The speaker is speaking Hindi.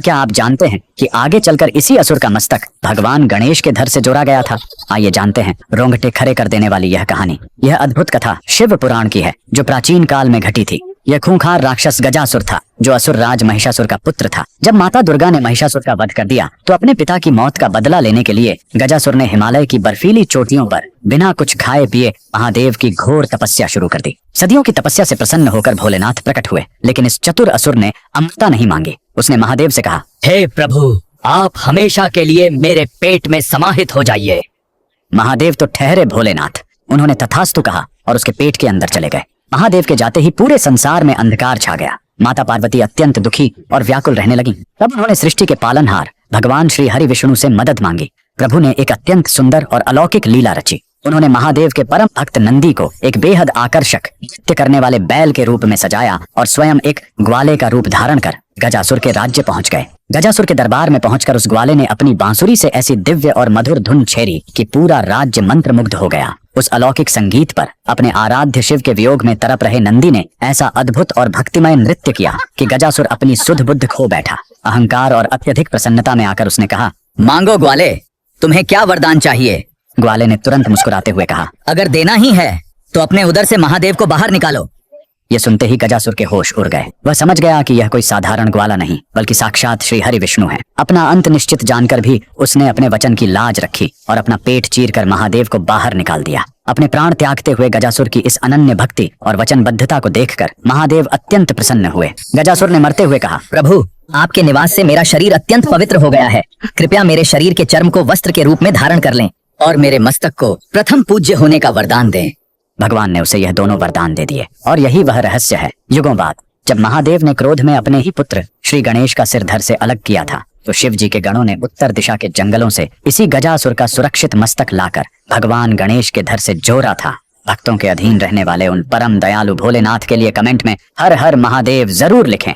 क्या आप जानते हैं कि आगे चलकर इसी असुर का मस्तक भगवान गणेश के धड़ से जोड़ा गया था? आइए जानते हैं रोंगटे खड़े कर देने वाली यह कहानी। यह अद्भुत कथा शिव पुराण की है, जो प्राचीन काल में घटी थी। यह खूंखार राक्षस गजासुर था, जो असुर राज महिषासुर का पुत्र था। जब माता दुर्गा ने महिषासुर का वध कर दिया, तो अपने पिता की मौत का बदला लेने के लिए गजासुर ने हिमालय की बर्फीली चोटियों पर बिना कुछ खाए पिए महादेव की घोर तपस्या शुरू कर दी। सदियों की तपस्या से प्रसन्न होकर भोलेनाथ प्रकट हुए, लेकिन इस चतुर असुर ने अमरता नहीं मांगी। उसने महादेव से कहा, हे प्रभु, आप हमेशा के लिए मेरे पेट में समाहित हो जाइए। महादेव तो ठहरे भोलेनाथ। उन्होंने तथास्तु कहा और उसके पेट के अंदर चले गए। महादेव के जाते ही पूरे संसार में अंधकार छा गया। माता पार्वती अत्यंत दुखी और व्याकुल रहने लगी। तब उन्होंने सृष्टि के पालनहार भगवान श्री हरि विष्णु से मदद मांगी। प्रभु ने एक अत्यंत सुंदर और अलौकिक लीला रची। उन्होंने महादेव के परम भक्त नंदी को एक बेहद आकर्षक नृत्य करने वाले बैल के रूप में सजाया और स्वयं एक ग्वाले का रूप धारण कर गजासुर के राज्य पहुंच गए। गजासुर के दरबार में पहुंचकर उस ग्वाले ने अपनी बांसुरी से ऐसी दिव्य और मधुर धुन छेड़ी कि पूरा राज्य मंत्रमुग्ध हो गया। उस अलौकिक संगीत पर अपने आराध्य शिव के वियोग में तड़प रहे नंदी ने ऐसा अद्भुत और भक्तिमय नृत्य किया कि गजासुर अपनी सुध बुद्ध खो बैठा। अहंकार और अत्यधिक प्रसन्नता में आकर उसने कहा, मांगो ग्वाले, तुम्हें क्या वरदान चाहिए? ग्वाले ने तुरंत मुस्कुराते हुए कहा, अगर देना ही है तो अपने उदर से महादेव को बाहर निकालो। ये सुनते ही गजासुर के होश उड़ गए। वह समझ गया कि यह कोई साधारण ग्वाला नहीं, बल्कि साक्षात श्री हरि विष्णु है। अपना अंत निश्चित जानकर भी उसने अपने वचन की लाज रखी और अपना पेट चीरकर महादेव को बाहर निकाल दिया। अपने प्राण त्यागते हुए गजासुर की इस अनन्य भक्ति और वचनबद्धता को देखकर महादेव अत्यंत प्रसन्न हुए। गजासुर ने मरते हुए कहा, प्रभु, आपके निवास से मेरा शरीर अत्यंत पवित्र हो गया है। कृपया मेरे शरीर के चर्म को वस्त्र के रूप में धारण कर लें और मेरे मस्तक को प्रथम पूज्य होने का वरदान दें। भगवान ने उसे यह दोनों वरदान दे दिए। और यही वह रहस्य है। युगों बाद जब महादेव ने क्रोध में अपने ही पुत्र श्री गणेश का सिर धड़ से अलग किया था, तो शिव जी के गणों ने उत्तर दिशा के जंगलों से इसी गजासुर का सुरक्षित मस्तक लाकर भगवान गणेश के धड़ से जोड़ा था। भक्तों के अधीन रहने वाले उन परम दयालु भोलेनाथ के लिए कमेंट में हर हर महादेव जरूर लिखें।